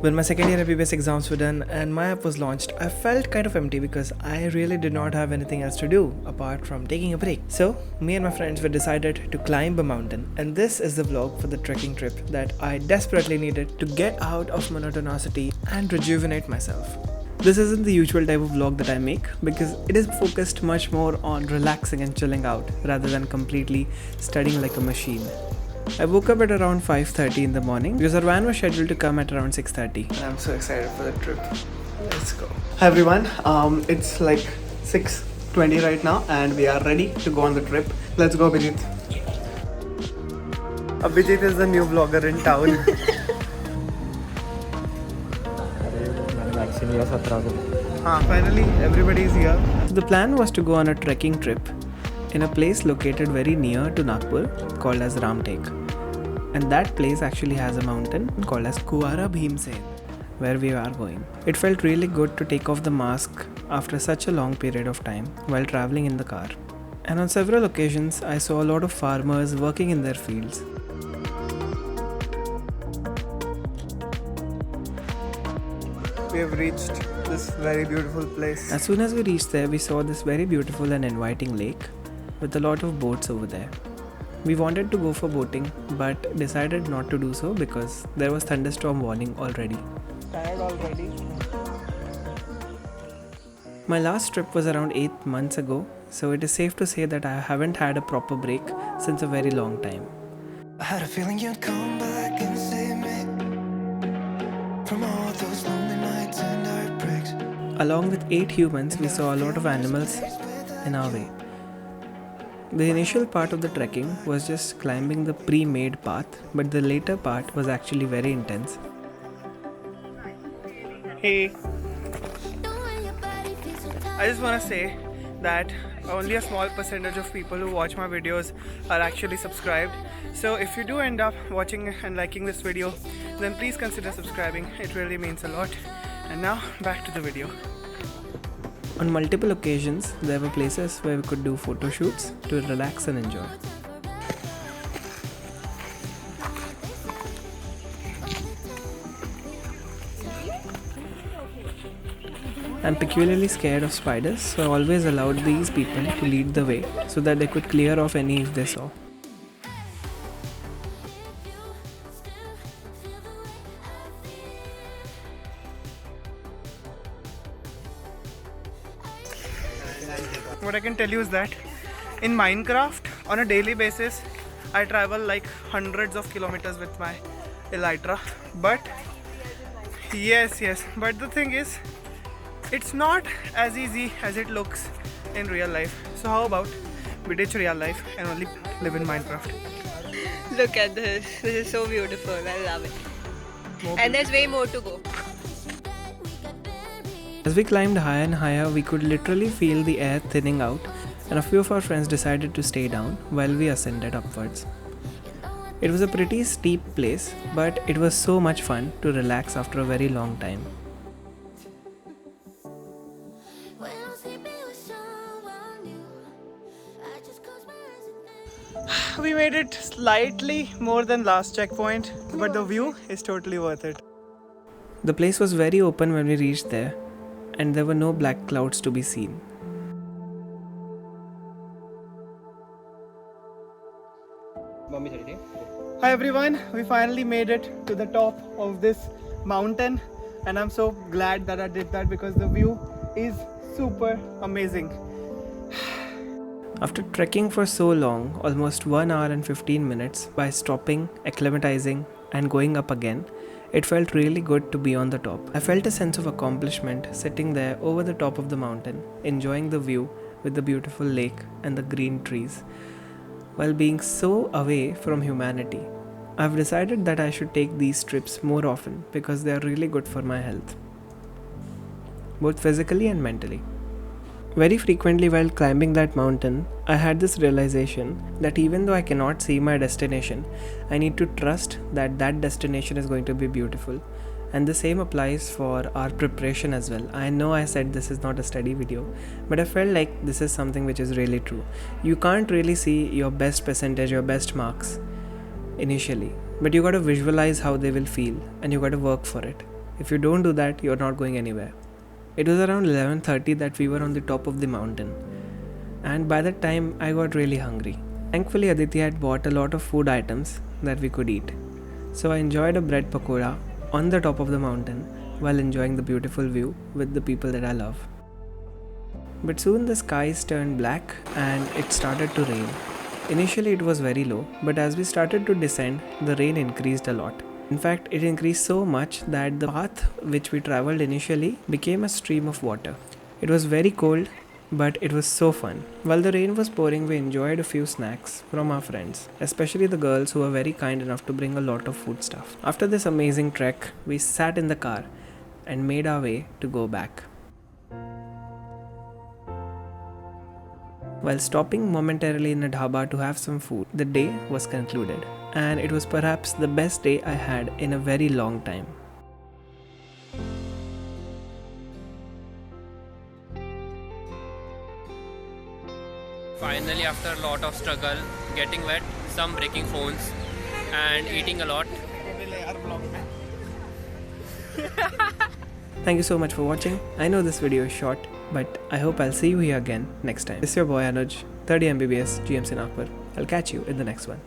When my second year MBBS exams were done and my app was launched, I felt kind of empty because I really did not have anything else to do apart from taking a break. So, me and my friends were decided to climb a mountain, and this is the vlog for the trekking trip that I desperately needed to get out of monotonicity and rejuvenate myself. This isn't the usual type of vlog that I make because it is focused much more on relaxing and chilling out rather than completely studying like a machine. I woke up at around 5:30 in the morning because our van was scheduled to come at around 6:30. And I'm so excited for the trip. Let's go. Hi everyone, it's like 6:20 right now and we are ready to go on the trip. Let's go, Abhijit. Abhijit is the new vlogger in town. Finally everybody is here. So the plan was to go on a trekking trip in a place located very near to Nagpur called as Ramtek. And that place actually has a mountain called as Kuara Bhimsen, where we are going. It felt really good to take off the mask after such a long period of time while traveling in the car. And on several occasions, I saw a lot of farmers working in their fields. We have reached this very beautiful place. As soon as we reached there, we saw this very beautiful and inviting lake with a lot of boats over there. We wanted to go for boating but decided not to do so because there was thunderstorm warning already. Tired already? My last trip was around 8 months ago, so it is safe to say that I haven't had a proper break since a very long time. I had a feeling you'd come back and save me from all those lonely nights and heartbreaks. Along with 8 humans, we saw a lot of animals in our way. The initial part of the trekking was just climbing the pre-made path, but the later part was actually very intense. Hey, I just want to say that only a small percentage of people who watch my videos are actually subscribed. So if you do end up watching and liking this video, then please consider subscribing. It really means a lot. And now back to the video. On multiple occasions, there were places where we could do photo shoots to relax and enjoy. I'm peculiarly scared of spiders, so I always allowed these people to lead the way so that they could clear off any if they saw. What I can tell you is that in Minecraft, on a daily basis, I travel like hundreds of kilometers with my Elytra. But yes, but the thing is, it's not as easy as it looks in real life. So how about we ditch real life and only live in Minecraft? Look at this. This is so beautiful. I love it. And there's way more to go. As we climbed higher and higher, we could literally feel the air thinning out, and a few of our friends decided to stay down while we ascended upwards. It was a pretty steep place, but it was so much fun to relax after a very long time. We made it slightly more than last checkpoint, but the view is totally worth it. The place was very open when we reached there, and there were no black clouds to be seen. Hi everyone, we finally made it to the top of this mountain, and I'm so glad that I did that because the view is super amazing. After trekking for so long, almost 1 hour and 15 minutes, by stopping, acclimatizing and going up again, it felt really good to be on the top. I felt a sense of accomplishment sitting there over the top of the mountain, enjoying the view with the beautiful lake and the green trees, while being so away from humanity. I've decided that I should take these trips more often because they are really good for my health, both physically and mentally. Very frequently while climbing that mountain, I had this realization that even though I cannot see my destination, I need to trust that that destination is going to be beautiful. And the same applies for our preparation as well. I know I said this is not a study video, but I felt like this is something which is really true. You can't really see your best percentage, your best marks initially, but you got to visualize how they will feel and you got to work for it. If you don't do that, you're not going anywhere. It was around 11:30 that we were on the top of the mountain, and by that time I got really hungry. Thankfully, Aditi had bought a lot of food items that we could eat. So I enjoyed a bread pakora on the top of the mountain while enjoying the beautiful view with the people that I love. But soon the skies turned black and it started to rain. Initially it was very low, but as we started to descend, the rain increased a lot. In fact, it increased so much that the path which we traveled initially became a stream of water. It was very cold, but it was so fun. While the rain was pouring, we enjoyed a few snacks from our friends, especially the girls who were very kind enough to bring a lot of food stuff. After this amazing trek, we sat in the car and made our way to go back. While stopping momentarily in a dhaba to have some food, the day was concluded, and it was perhaps the best day I had in a very long time. Finally, after a lot of struggle, getting wet, some breaking phones, and eating a lot. Thank you so much for watching. I know this video is short, but I hope I'll see you here again next time. This is your boy Anuj, 30 MBBS, GMC Nagpur. I'll catch you in the next one.